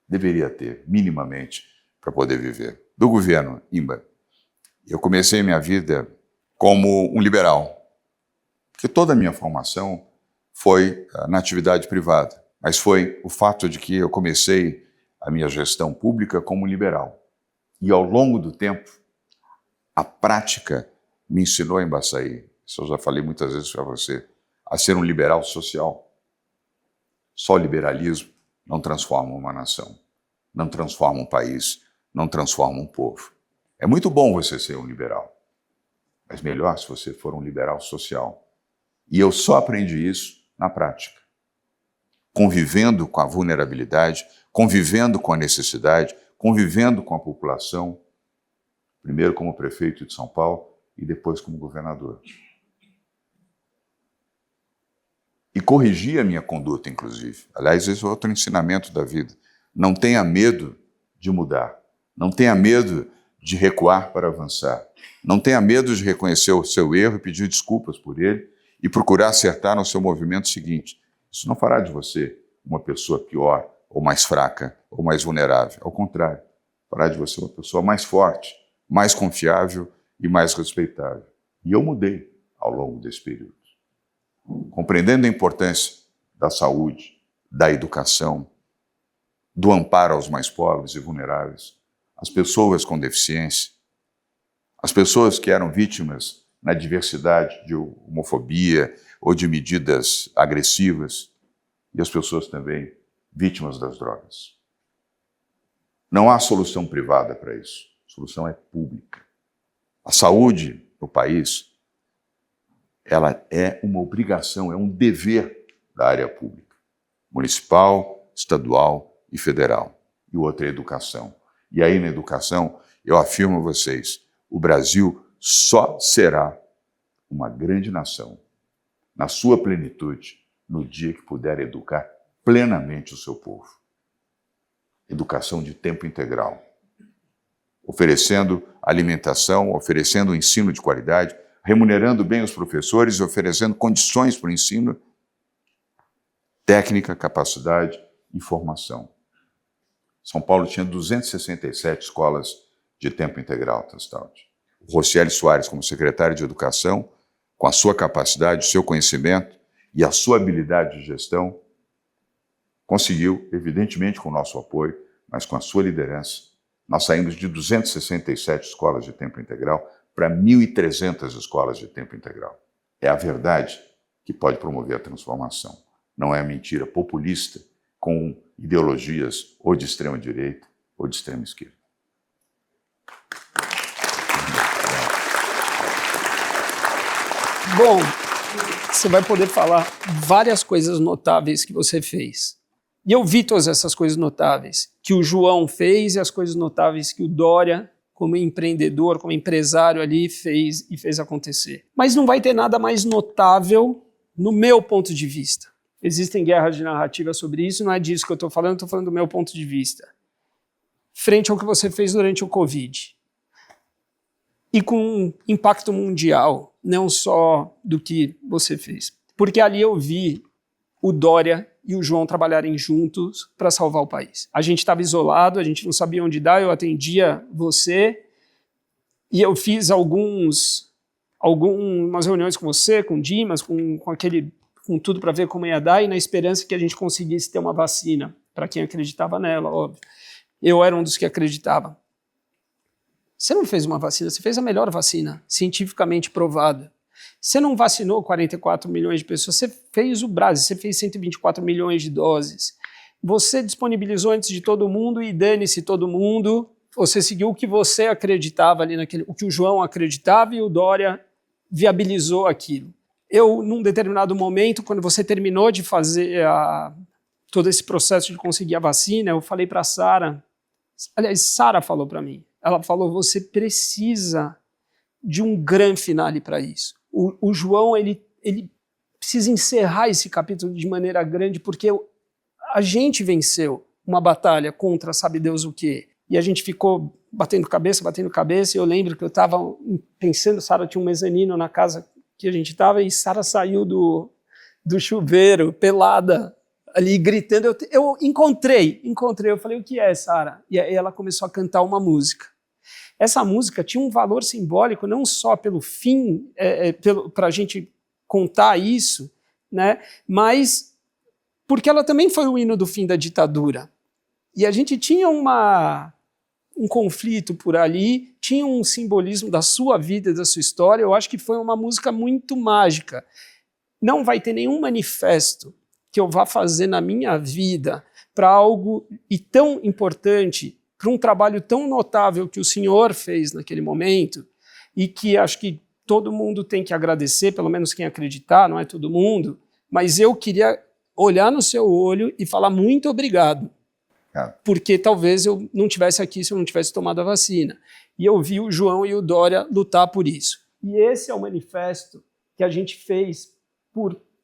deveria ter, minimamente, para poder viver. Do governo, Imba, eu comecei minha vida como um liberal, porque toda a minha formação foi na atividade privada, mas foi o fato de que eu comecei a minha gestão pública como liberal. E ao longo do tempo, a prática me ensinou em Baçaí, isso eu já falei muitas vezes para você, a ser um liberal social. Só liberalismo não transforma uma nação, não transforma um país, não transforma um povo. É muito bom você ser um liberal, mas melhor se você for um liberal social. E eu só aprendi isso na prática, convivendo com a vulnerabilidade, convivendo com a necessidade, convivendo com a população, primeiro como prefeito de São Paulo e depois como governador. E corrigi a minha conduta, inclusive. Aliás, esse é outro ensinamento da vida. Não tenha medo de mudar. Não tenha medo de recuar para avançar. Não tenha medo de reconhecer o seu erro e pedir desculpas por ele e procurar acertar no seu movimento seguinte. Isso não fará de você uma pessoa pior, ou mais fraca, ou mais vulnerável. Ao contrário, fará de você uma pessoa mais forte, mais confiável e mais respeitável. E eu mudei ao longo desse período. Compreendendo a importância da saúde, da educação, do amparo aos mais pobres e vulneráveis, as pessoas com deficiência, as pessoas que eram vítimas na diversidade de homofobia ou de medidas agressivas, e as pessoas também vítimas das drogas. Não há solução privada para isso. A solução é pública. A saúde no país, ela é uma obrigação, é um dever da área pública, municipal, estadual e federal. E o outro é a educação. E aí na educação, eu afirmo a vocês, o Brasil só será uma grande nação, na sua plenitude, no dia que puder educar plenamente o seu povo. Educação de tempo integral, oferecendo alimentação, oferecendo ensino de qualidade, remunerando bem os professores e oferecendo condições para o ensino, técnica, capacidade e formação. São Paulo tinha 267 escolas de tempo integral, Tastaldi. O Rocieli Soares, como secretário de Educação, com a sua capacidade, o seu conhecimento e a sua habilidade de gestão, conseguiu, evidentemente com o nosso apoio, mas com a sua liderança, nós saímos de 267 escolas de tempo integral para 1.300 escolas de tempo integral. É a verdade que pode promover a transformação. Não é a mentira populista com ideologias ou de extrema-direita ou de extrema-esquerda. Bom, você vai poder falar várias coisas notáveis que você fez. E eu vi todas essas coisas notáveis que o João fez e as coisas notáveis que o Dória, como empreendedor, como empresário ali, fez e fez acontecer. Mas não vai ter nada mais notável no meu ponto de vista. Existem guerras de narrativa sobre isso, não é disso que eu estou falando do meu ponto de vista. Frente ao que você fez durante o Covid. E com um impacto mundial, não só do que você fez. Porque ali eu vi o Dória e o João trabalharem juntos para salvar o país. A gente estava isolado, a gente não sabia onde dar, eu atendia você e eu fiz algumas reuniões com você, com o Dimas, com tudo para ver como ia dar e na esperança que a gente conseguisse ter uma vacina para quem acreditava nela, óbvio. Eu era um dos que acreditava. Você não fez uma vacina, você fez a melhor vacina, cientificamente provada. Você não vacinou 44 milhões de pessoas, você fez o Brasil, você fez 124 milhões de doses. Você disponibilizou antes de todo mundo e dane-se todo mundo. Você seguiu o que você acreditava ali o que o João acreditava e o Dória viabilizou aquilo. Eu, num determinado momento, quando você terminou de fazer todo esse processo de conseguir a vacina, eu falei para a Sara, aliás, Sara falou para mim, ela falou, você precisa de um grande finale para isso. O João, ele precisa encerrar esse capítulo de maneira grande, porque a gente venceu uma batalha contra sabe Deus o quê. E a gente ficou batendo cabeça, e eu lembro que eu estava pensando, Sara tinha um mezanino na casa que a gente estava, e Sara saiu do chuveiro, pelada, ali gritando. Eu encontrei, eu falei, o que é, Sara? E aí ela começou a cantar uma música. Essa música tinha um valor simbólico, não só pelo fim, para a gente contar isso, né, mas porque ela também foi o hino do fim da ditadura. E a gente tinha um conflito por ali, tinha um simbolismo da sua vida, da sua história. Eu acho que foi uma música muito mágica. Não vai ter nenhum manifesto que eu vá fazer na minha vida para algo e tão importante, para um trabalho tão notável que o senhor fez naquele momento, e que acho que todo mundo tem que agradecer, pelo menos quem acreditar, não é todo mundo, mas eu queria olhar no seu olho e falar muito obrigado, porque talvez eu não estivesse aqui se eu não tivesse tomado a vacina. E eu vi o João e o Dória lutar por isso. E esse é o manifesto que a gente fez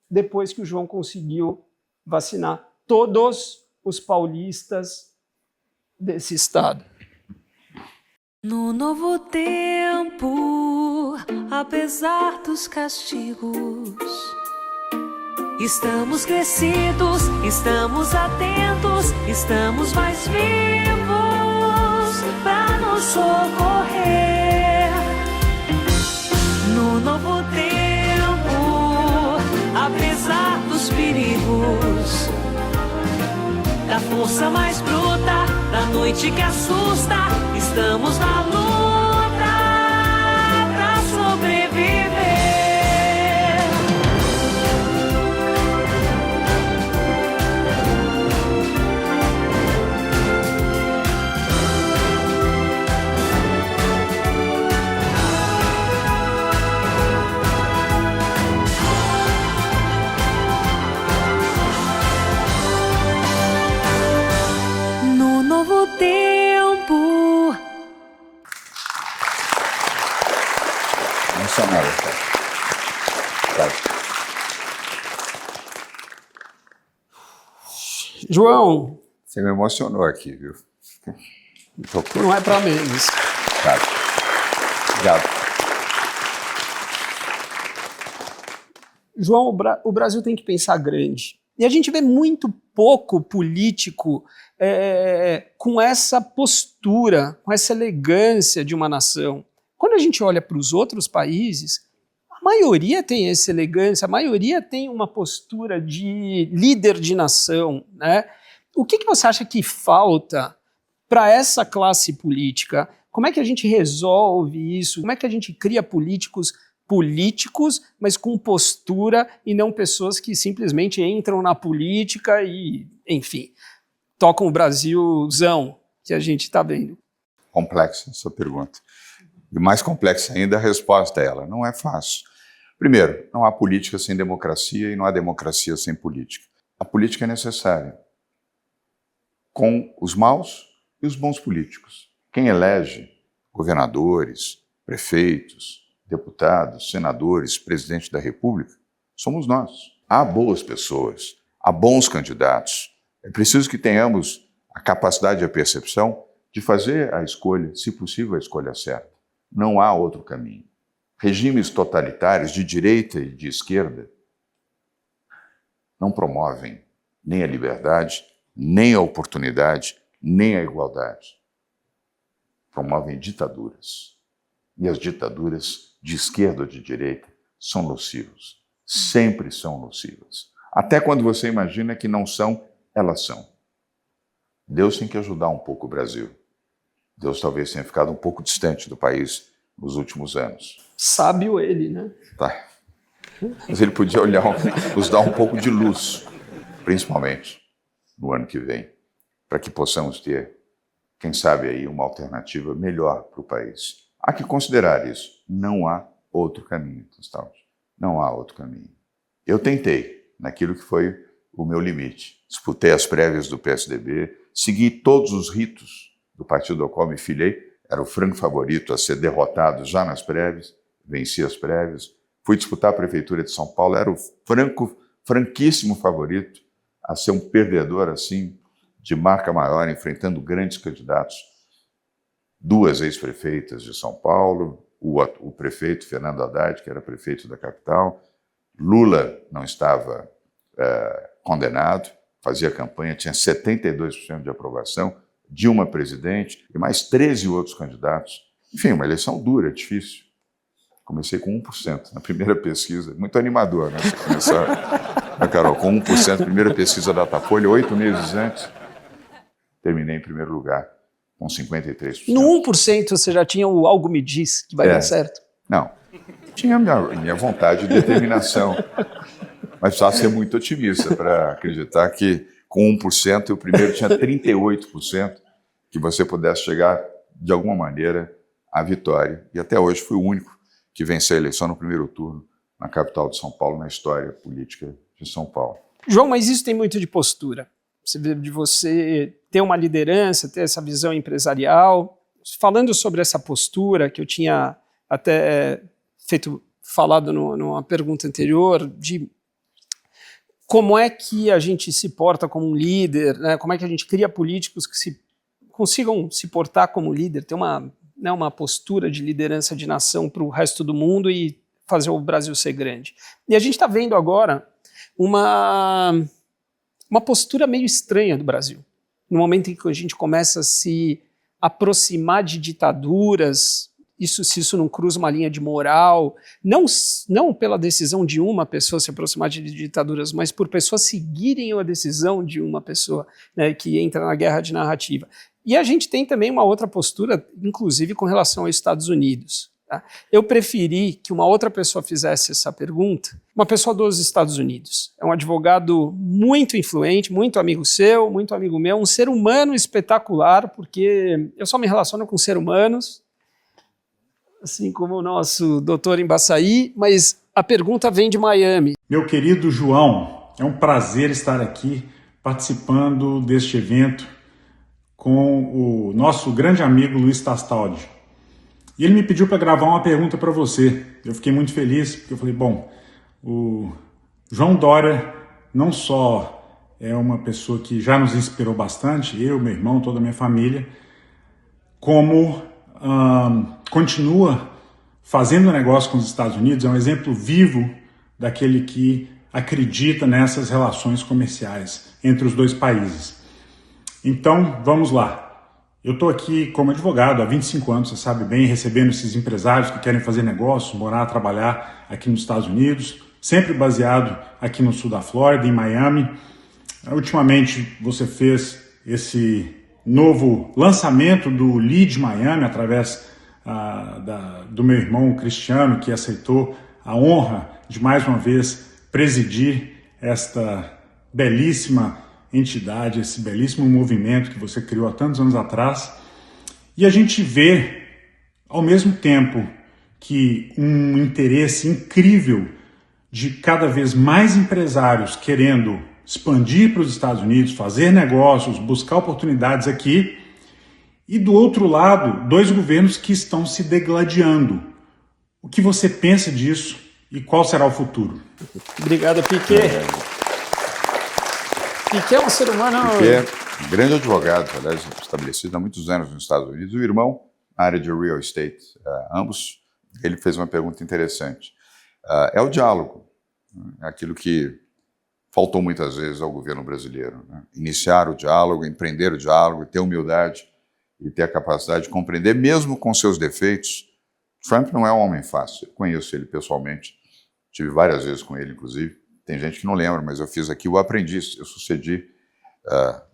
depois que o João conseguiu vacinar todos os paulistas desse estado. No novo tempo, apesar dos castigos, estamos crescidos, estamos atentos, estamos mais vivos para nos socorrer. No novo tempo, apesar dos perigos, da força mais bruta, da noite que assusta, estamos na luta pra sobreviver. No novo tempo. Emocionado, cara. João, Você me emocionou aqui, viu? não é para menos. Cara. Obrigado. João, o Brasil tem que pensar grande. E a gente vê muito pouco político com essa postura, com essa elegância de uma nação. Quando a gente olha para os outros países, a maioria tem essa elegância, a maioria tem uma postura de líder de nação, né? O que você acha que falta para essa classe política? Como é que a gente resolve isso? Como é que a gente cria políticos, mas com postura e não pessoas que simplesmente entram na política e, enfim. tocam o Brasilzão que a gente está vendo? Complexa essa pergunta. E mais complexa ainda a resposta a ela. Não é fácil. Primeiro, não há política sem democracia e não há democracia sem política. A política é necessária, com os maus e os bons políticos. Quem elege governadores, prefeitos, deputados, senadores, presidente da República, somos nós. Há boas pessoas, há bons candidatos. É preciso que tenhamos a capacidade e a percepção de fazer a escolha, se possível, a escolha certa. Não há outro caminho. Regimes totalitários de direita e de esquerda não promovem nem a liberdade, nem a oportunidade, nem a igualdade. Promovem ditaduras. E as ditaduras, de esquerda ou de direita, são nocivas. Sempre são nocivas. Até quando você imagina que não são, elas são. Deus tem que ajudar um pouco o Brasil. Deus talvez tenha ficado um pouco distante do país nos últimos anos. Sábio ele, né? Tá. Mas ele podia olhar, nos dar um pouco de luz, principalmente no ano que vem, para que possamos ter, quem sabe, aí uma alternativa melhor para o país. Há que considerar isso. Não há outro caminho, Gustavo. Não há outro caminho. Eu tentei, naquilo que foi o meu limite. Disputei as prévias do PSDB, segui todos os ritos do partido ao qual me filiei, era o franco favorito a ser derrotado já nas prévias, venci as prévias. Fui disputar a Prefeitura de São Paulo, era o franquíssimo favorito a ser um perdedor assim, de marca maior, enfrentando grandes candidatos. 2 ex-prefeitas de São Paulo, o prefeito Fernando Haddad, que era prefeito da capital. Lula não estava condenado, fazia campanha, tinha 72% de aprovação, Dilma presidente e mais 13 outros candidatos. Enfim, uma eleição dura, difícil. Comecei com 1% na primeira pesquisa, muito animador, né? Você começar, Carol, com 1%, primeira pesquisa da Datafolha, 8 meses antes, terminei em primeiro lugar, com 53%. No 1% você já tinha o algo me diz que vai dar certo? Não, tinha minha vontade e determinação, mas precisava ser muito otimista para acreditar que com 1% e o primeiro tinha 38%, que você pudesse chegar, de alguma maneira, à vitória. E até hoje fui o único que venceu a eleição no primeiro turno na capital de São Paulo, na história política de São Paulo. João, mas isso tem muito de postura. De você ter uma liderança, ter essa visão empresarial. Falando sobre essa postura, que eu tinha até falado numa pergunta anterior, de como é que a gente se porta como um líder, né? Como é que a gente cria políticos que consigam se portar como líder, ter uma postura de liderança de nação para o resto do mundo e fazer o Brasil ser grande. E a gente está vendo agora uma postura meio estranha do Brasil. No momento em que a gente começa a se aproximar de ditaduras, se isso não cruza uma linha de moral, não pela decisão de uma pessoa se aproximar de ditaduras, mas por pessoas seguirem a decisão de uma pessoa, né, que entra na guerra de narrativa. E a gente tem também uma outra postura, inclusive com relação aos Estados Unidos. Tá? Eu preferi que uma outra pessoa fizesse essa pergunta, uma pessoa dos Estados Unidos. É um advogado muito influente, muito amigo seu, muito amigo meu, um ser humano espetacular, porque eu só me relaciono com seres humanos, assim como o nosso doutor Embaçaí, mas a pergunta vem de Miami. Meu querido João, é um prazer estar aqui participando deste evento com o nosso grande amigo Luiz Tastaldi. E ele me pediu para gravar uma pergunta para você. Eu fiquei muito feliz, porque eu falei, bom, o João Dória não só é uma pessoa que já nos inspirou bastante, eu, meu irmão, toda a minha família, como continua fazendo negócio com os Estados Unidos, é um exemplo vivo daquele que acredita nessas relações comerciais entre os dois países. Então, vamos lá. Eu estou aqui como advogado há 25 anos, você sabe bem, recebendo esses empresários que querem fazer negócio, morar, trabalhar aqui nos Estados Unidos, sempre baseado aqui no sul da Flórida, em Miami. Ultimamente, você fez esse novo lançamento do Lead Miami através do meu irmão Cristiano, que aceitou a honra de mais uma vez presidir esta belíssima entidade, esse belíssimo movimento que você criou há tantos anos atrás. E a gente vê, ao mesmo tempo, que um interesse incrível de cada vez mais empresários querendo expandir para os Estados Unidos, fazer negócios, buscar oportunidades aqui, e do outro lado, 2 governos que estão se degladiando. O que você pensa disso e qual será o futuro? Obrigado, Piquet. Piquet é um ser humano... Piquet, um grande advogado, aliás, estabelecido há muitos anos nos Estados Unidos. O irmão, na área de real estate, ambos, ele fez uma pergunta interessante. É o diálogo, aquilo que faltou muitas vezes ao governo brasileiro. Né? Iniciar o diálogo, empreender o diálogo, ter humildade e ter a capacidade de compreender, mesmo com seus defeitos. Trump não é um homem fácil, eu conheço ele pessoalmente, tive várias vezes com ele, inclusive. Tem gente que não lembra, mas eu fiz aqui o Aprendiz, eu sucedi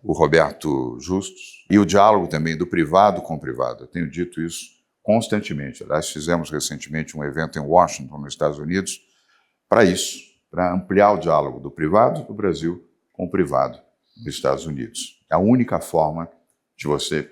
o Roberto Justus, e o diálogo também do privado com o privado. Eu tenho dito isso constantemente. Aliás, fizemos recentemente um evento em Washington, nos Estados Unidos, para isso, para ampliar o diálogo do privado do Brasil com o privado dos Estados Unidos. É a única forma de você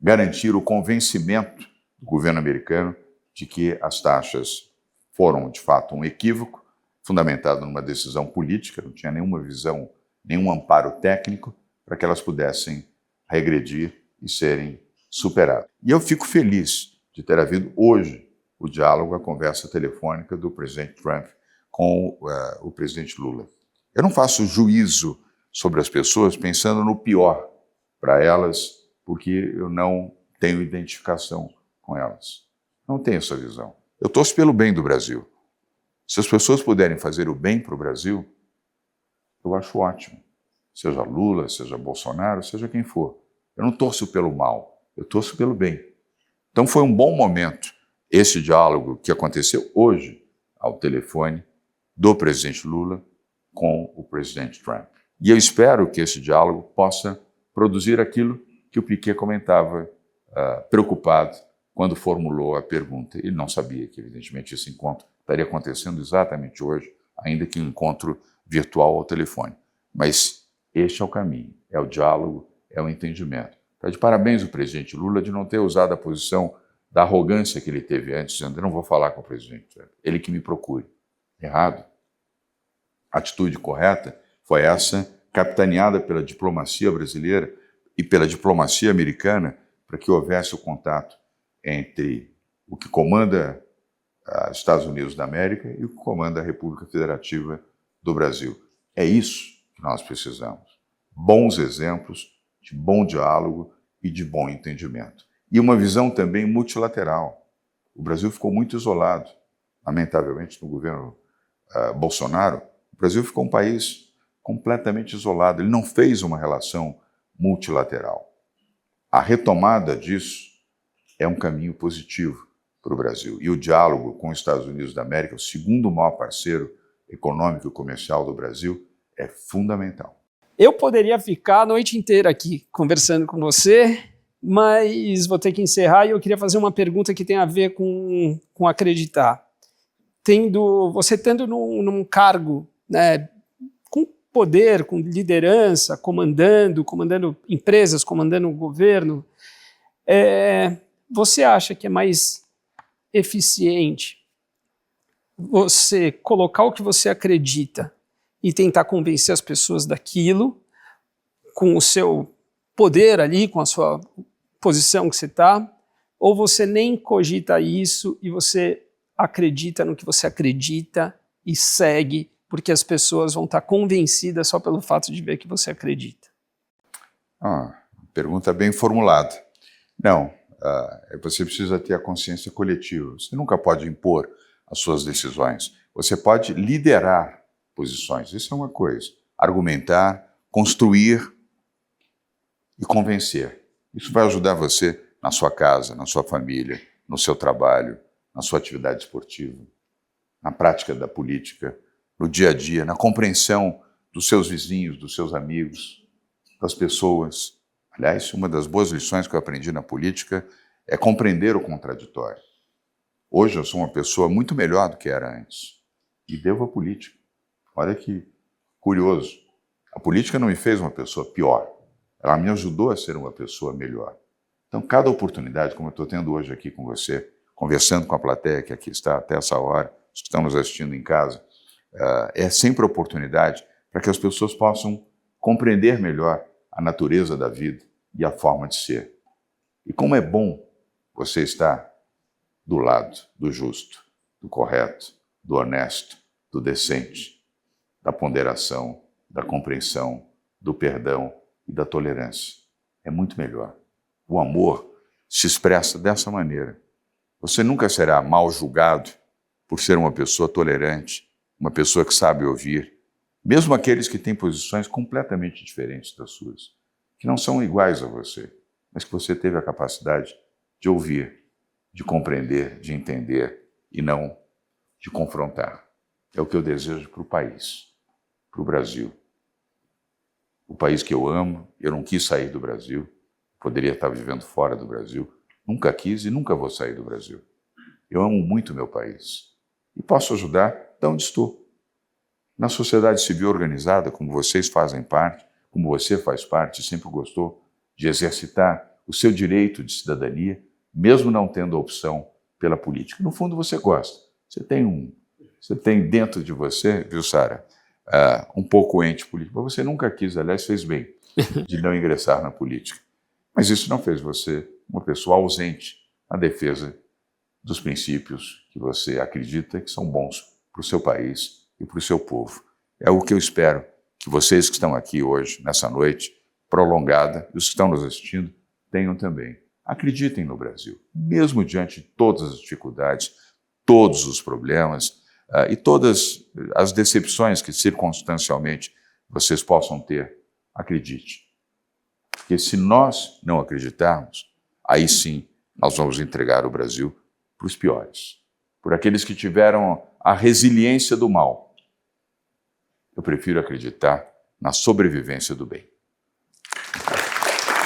garantir o convencimento do governo americano de que as taxas foram, de fato, um equívoco, fundamentado numa decisão política, não tinha nenhuma visão, nenhum amparo técnico para que elas pudessem regredir e serem superadas. E eu fico feliz de ter havido hoje o diálogo, a conversa telefônica do presidente Trump com o presidente Lula. Eu não faço juízo sobre as pessoas pensando no pior para elas, porque eu não tenho identificação com elas. Não tenho essa visão. Eu torço pelo bem do Brasil. Se as pessoas puderem fazer o bem para o Brasil, eu acho ótimo. Seja Lula, seja Bolsonaro, seja quem for. Eu não torço pelo mal, eu torço pelo bem. Então foi um bom momento esse diálogo que aconteceu hoje ao telefone do presidente Lula com o presidente Trump. E eu espero que esse diálogo possa produzir aquilo que o Piquet comentava, preocupado, quando formulou a pergunta. Ele não sabia que, evidentemente, esse encontro estaria acontecendo exatamente hoje, ainda que um encontro virtual ao telefone. Mas este é o caminho, é o diálogo, é o entendimento. Está de parabéns o presidente Lula de não ter usado a posição da arrogância que ele teve antes, dizendo: eu não vou falar com o presidente, ele que me procure. Errado. A atitude correta foi essa, capitaneada pela diplomacia brasileira e pela diplomacia americana, para que houvesse o contato entre o que comanda os Estados Unidos da América e o que comanda a República Federativa do Brasil. É isso que nós precisamos. Bons exemplos de bom diálogo e de bom entendimento. E uma visão também multilateral. O Brasil ficou muito isolado, lamentavelmente, no governo Bolsonaro. O Brasil ficou um país completamente isolado. Ele não fez uma relação multilateral. A retomada disso é um caminho positivo para o Brasil. E o diálogo com os Estados Unidos da América, o segundo maior parceiro econômico e comercial do Brasil, é fundamental. Eu poderia ficar a noite inteira aqui conversando com você, mas vou ter que encerrar e eu queria fazer uma pergunta que tem a ver com acreditar. Você estando num cargo, né, com poder, com liderança, comandando empresas, comandando o governo, você acha que é mais eficiente você colocar o que você acredita e tentar convencer as pessoas daquilo, com o seu poder ali, com a sua posição que você está, ou você nem cogita isso e você acredita no que você acredita e segue, porque as pessoas vão estar convencidas só pelo fato de ver que você acredita? Pergunta bem formulada. Não, você precisa ter a consciência coletiva. Você nunca pode impor as suas decisões. Você pode liderar posições, isso é uma coisa. Argumentar, construir e convencer. Isso vai ajudar você na sua casa, na sua família, no seu trabalho, na sua atividade esportiva, na prática da política, no dia a dia, na compreensão dos seus vizinhos, dos seus amigos, das pessoas. Aliás, uma das boas lições que eu aprendi na política é compreender o contraditório. Hoje eu sou uma pessoa muito melhor do que era antes e devo à política. Olha que curioso. A política não me fez uma pessoa pior, ela me ajudou a ser uma pessoa melhor. Então, cada oportunidade, como eu estou tendo hoje aqui com você, conversando com a plateia que aqui está até essa hora, os que estão nos assistindo em casa, é sempre oportunidade para que as pessoas possam compreender melhor a natureza da vida e a forma de ser. E como é bom você estar do lado do justo, do correto, do honesto, do decente, da ponderação, da compreensão, do perdão e da tolerância. É muito melhor. O amor se expressa dessa maneira. Você nunca será mal julgado por ser uma pessoa tolerante, uma pessoa que sabe ouvir, mesmo aqueles que têm posições completamente diferentes das suas, que não são iguais a você, mas que você teve a capacidade de ouvir, de compreender, de entender e não de confrontar. É o que eu desejo para o país, para o Brasil. O país que eu amo, eu não quis sair do Brasil, poderia estar vivendo fora do Brasil, nunca quis e nunca vou sair do Brasil. Eu amo muito meu país e posso ajudar de onde estou. Na sociedade civil organizada, como vocês fazem parte, como você faz parte, sempre gostou de exercitar o seu direito de cidadania, mesmo não tendo a opção pela política. No fundo, você gosta. Você tem dentro de você, viu, Sara, um pouco ente político, mas você nunca quis, aliás, fez bem de não ingressar na política. Mas isso não fez você uma pessoa ausente na defesa dos princípios que você acredita que são bons para o seu país e para o seu povo. É o que eu espero que vocês que estão aqui hoje, nessa noite prolongada, e os que estão nos assistindo, tenham também. Acreditem no Brasil, mesmo diante de todas as dificuldades, todos os problemas e todas as decepções que circunstancialmente vocês possam ter. Acredite. Porque se nós não acreditarmos, aí sim nós vamos entregar o Brasil para os piores, por aqueles que tiveram a resiliência do mal. Eu prefiro acreditar na sobrevivência do bem.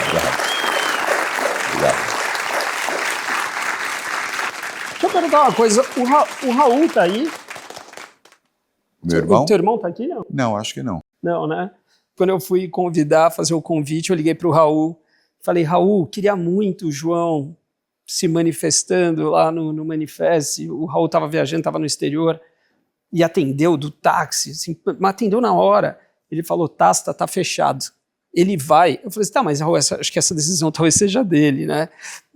Obrigado. Deixa eu perguntar uma coisa, o Raul tá aí? Meu irmão? O teu irmão tá aqui, não? Não, acho que não. Não, né? Quando eu fui fazer o convite, eu liguei para o Raul. Falei, Raul, queria muito o João se manifestando lá no Manifeste. O Raul estava viajando, estava no exterior e atendeu do táxi, assim, mas atendeu na hora. Ele falou, tá fechado. Ele vai. Eu falei assim, tá, mas Raul, acho que essa decisão talvez seja dele, né?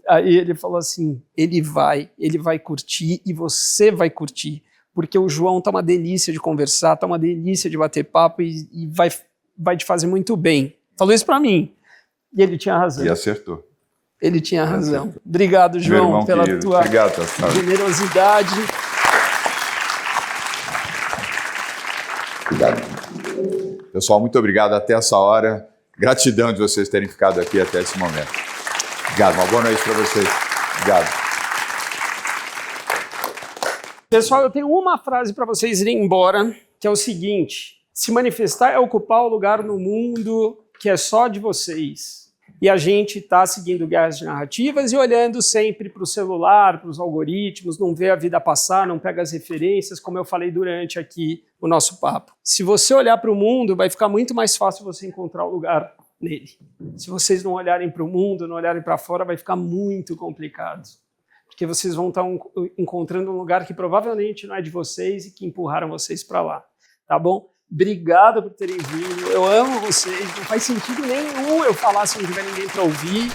Aí ele falou assim, ele vai curtir e você vai curtir, porque o João tá uma delícia de conversar, tá uma delícia de bater papo e vai te fazer muito bem. Falou isso para mim. E ele tinha razão. E acertou. Ele tinha razão. Obrigado, João, pela tua generosidade. Obrigado. Pessoal, muito obrigado até essa hora. Gratidão de vocês terem ficado aqui até esse momento. Obrigado, uma boa noite para vocês. Obrigado. Pessoal, eu tenho uma frase para vocês irem embora, que é o seguinte: se manifestar é ocupar o lugar no mundo que é só de vocês. E a gente está seguindo guerras de narrativas e olhando sempre para o celular, para os algoritmos, não vê a vida passar, não pega as referências, como eu falei durante aqui o nosso papo. Se você olhar para o mundo, vai ficar muito mais fácil você encontrar o lugar nele. Se vocês não olharem para o mundo, não olharem para fora, vai ficar muito complicado. Porque vocês vão estar encontrando um lugar que provavelmente não é de vocês e que empurraram vocês para lá. Tá bom? Obrigado por terem vindo. Eu amo vocês. Não faz sentido nenhum eu falar se não tiver ninguém para ouvir.